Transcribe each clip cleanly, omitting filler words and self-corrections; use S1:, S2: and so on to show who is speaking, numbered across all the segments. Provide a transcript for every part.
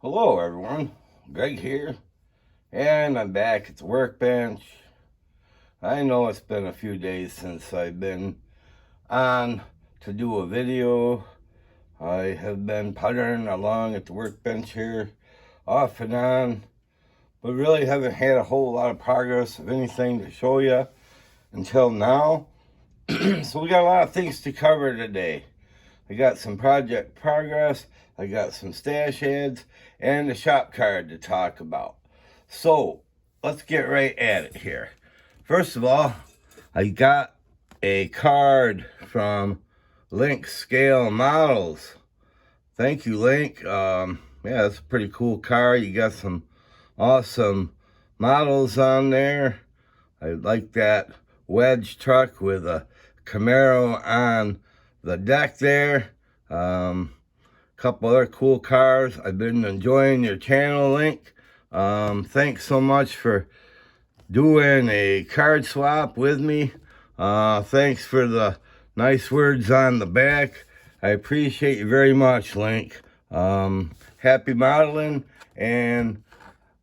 S1: Hello everyone, Greg here, and I'm back at the Workbench. I know it's been a few days since I've been on to do a video. I have been puttering along at the Workbench here, off and on, but really haven't had a whole lot of progress of anything to show you until now. So we got a lot of things to cover today. I got some project progress, I got some stash ads, and the shop card to talk about. So, let's get right at it here. First of all, I got a card from Link Scale Models. Thank you, Link. Yeah, it's a pretty cool card. You got some awesome models on there. I like that wedge truck with a Camaro on the deck there. Couple other cool cars. I've been enjoying your channel, Link. Thanks so much for doing a card swap with me. Thanks for the nice words on the back. I appreciate you very much, Link. Happy modeling, and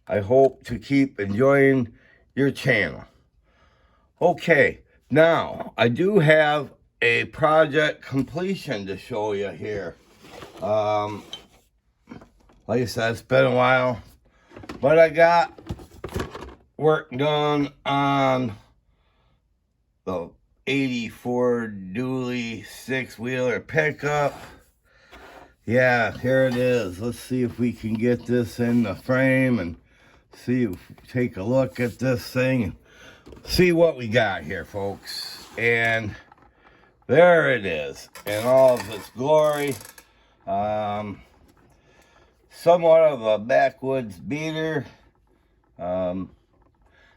S1: I hope to keep enjoying your channel. Okay, now I do have a project completion to show you here. Like I said, it's been a while, but I got work done on the 84 dually 6-wheeler pickup. Yeah, here it is. Let's see if we can get this in the frame and take a look at this thing and see what we got here, folks. And there it is in all of its glory. Somewhat of a backwoods beater. I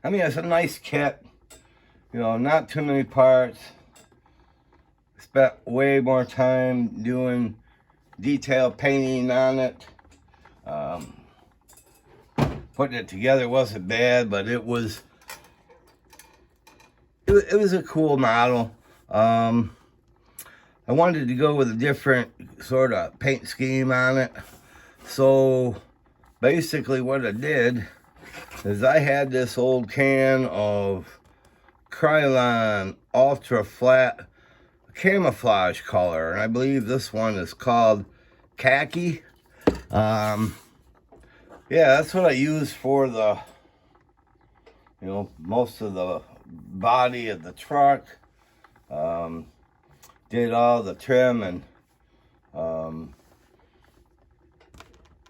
S1: mean, it's a nice kit. You know, not too many parts. Spent way more time doing detail painting on it. Putting it together wasn't bad, but it was a cool model. I wanted to go with a different sort of paint scheme on it. So basically what I did is I had this old can of Krylon Ultra Flat camouflage color, and I believe this one is called Khaki. Yeah, that's what I used for the, most of the body of the truck. Did all the trim and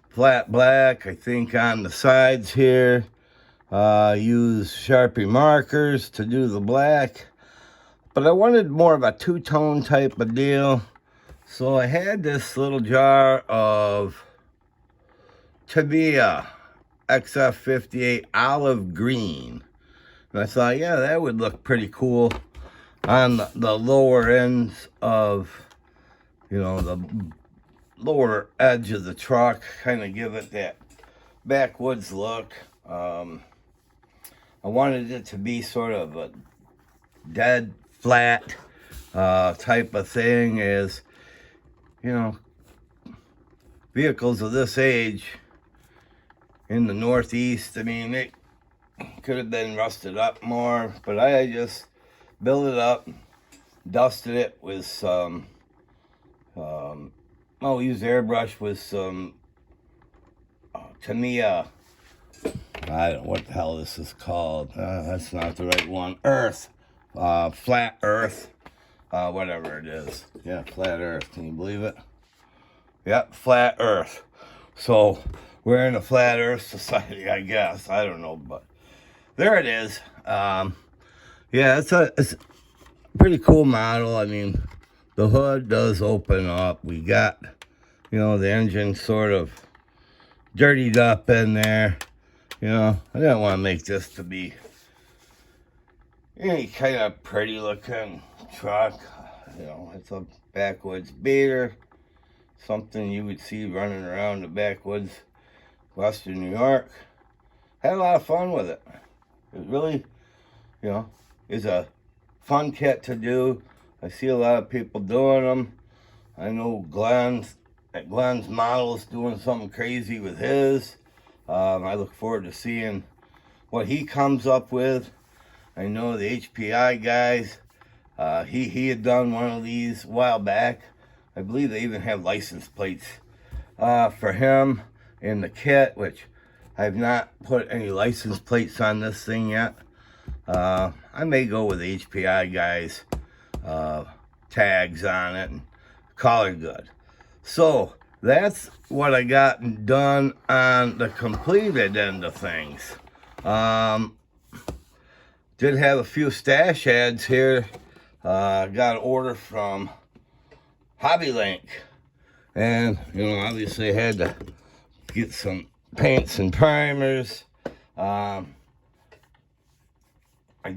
S1: flat black, I think, on the sides here. Use Sharpie markers to do the black, but I wanted more of a two-tone type of deal. So I had this little jar of Tamiya XF58 olive green, and I thought, yeah, that would look pretty cool on the lower ends of, the lower edge of the truck, kind of give it that backwoods look. I wanted it to be sort of a dead flat type of thing, as vehicles of this age in the Northeast, I mean, it could have been rusted up more, but I just built it up, dusted it with some used airbrush with some Tamiya, I don't know what the hell this is called. That's not the right one. Earth. Flat earth. Whatever it is. Yeah, flat earth. Can you believe it? Yep, flat earth. So, we're in a flat earth society, I guess. I don't know, but there it is. Yeah, it's a pretty cool model. I mean, the hood does open up. We got, the engine sort of dirtied up in there. I didn't want to make this to be any kind of pretty looking truck. It's a backwoods beater. Something you would see running around the backwoods, Western New York. Had a lot of fun with it. It really, is a fun kit to do. I see a lot of people doing them. I know Glen at Glen's Models doing something crazy with his. I look forward to seeing what he comes up with. I know the HPI guys, he had done one of these a while back. I believe they even have license plates for him in the kit, which I've not put any license plates on this thing yet. I may go with the HPI guys, tags on it and call it good. So that's what I got done on the completed end of things. Did have a few stash ads here. Got an order from Hobby Link, and you know, obviously had to get some paints and primers. I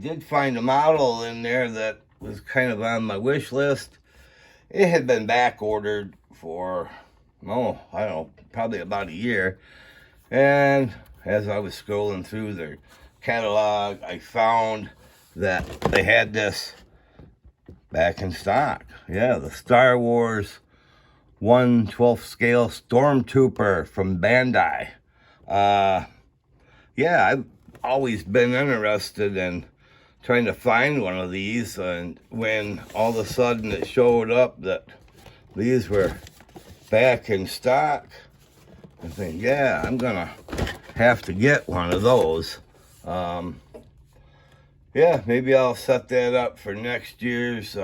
S1: did find a model in there that was kind of on my wish list. It had been back ordered for, oh, I don't know, probably about a year. And as I was scrolling through their catalog, I found that they had this back in stock. Yeah, the Star Wars 1/12 scale Stormtrooper from Bandai. Yeah, I've always been interested in trying to find one of these, and when all of a sudden it showed up that these were back in stock, I think, yeah, I'm gonna have to get one of those. Yeah, maybe I'll set that up for next year's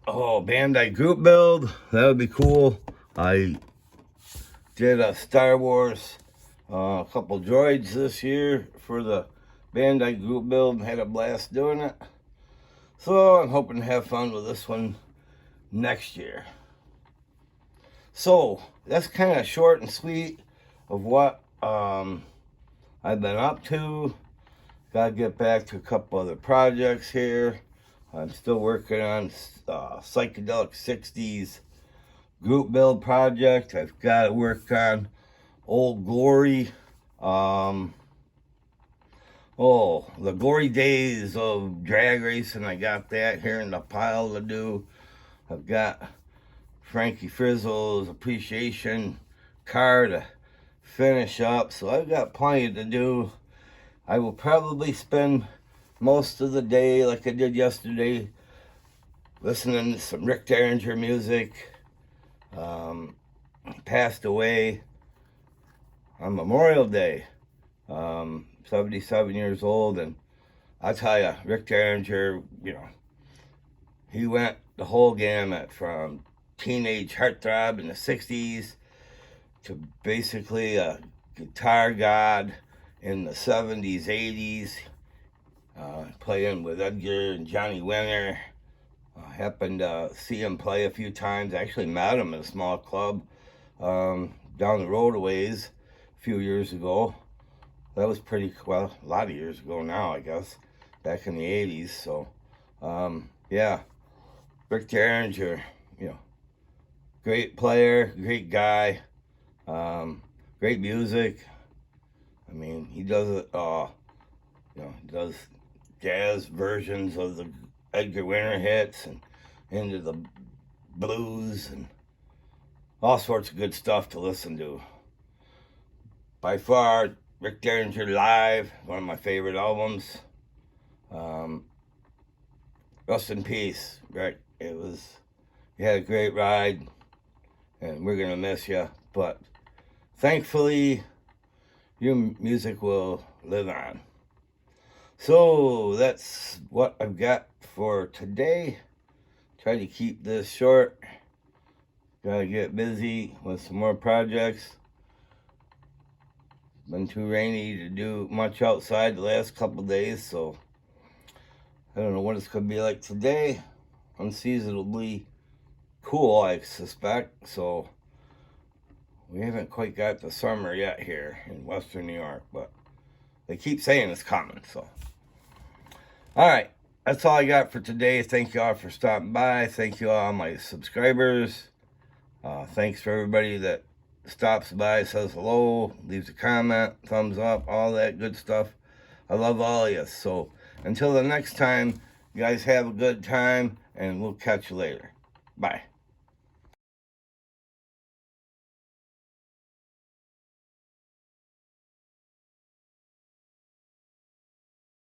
S1: Bandai group build. That would be cool. I did a Star Wars, a couple droids this year for the Bandai group build and had a blast doing it. So I'm hoping to have fun with this one next year. So that's kind of short and sweet of what I've been up to. Got to get back to a couple other projects here. I'm still working on Psychedelic 60s group build project. I've got to work on Old Glory. The glory days of drag racing. I got that here in the pile to do. I've got Frankie Frizzle's appreciation car to finish up. So I've got plenty to do. I will probably spend most of the day, like I did yesterday, listening to some Rick Derringer music. He passed away on Memorial Day, 77 years old, and I tell you, Rick Derringer, you know, he went the whole gamut from teenage heartthrob in the 60s to basically a guitar god in the 70s, 80s, playing with Edgar and Johnny Winter. Happened to see him play a few times. I actually met him at a small club down the road a ways a few years ago. That was pretty, well, a lot of years ago now, I guess, back in the 80s. So, yeah, Rick Derringer, you know, great player, great guy, great music. I mean, he does it, you know, he does jazz versions of the Edgar Winter hits and into the blues and all sorts of good stuff to listen to. By far, Rick Derringer Live, one of my favorite albums. Rest in peace, Rick. You had a great ride, and we're gonna miss you. But thankfully, your music will live on. So that's what I've got for today. Try to keep this short. Gotta get busy with some more projects. Been too rainy to do much outside the last couple days, so I don't know what it's gonna be like today. Unseasonably cool, I suspect, so we haven't quite got the summer yet here in Western New York, but they keep saying it's coming, so. All right, that's all I got for today. Thank you all for stopping by. Thank you all my subscribers. Thanks for everybody that stops by, says hello, leaves a comment, thumbs up, all that good stuff. I love all of you. So until the next time, you guys have a good time, and we'll catch you later. Bye.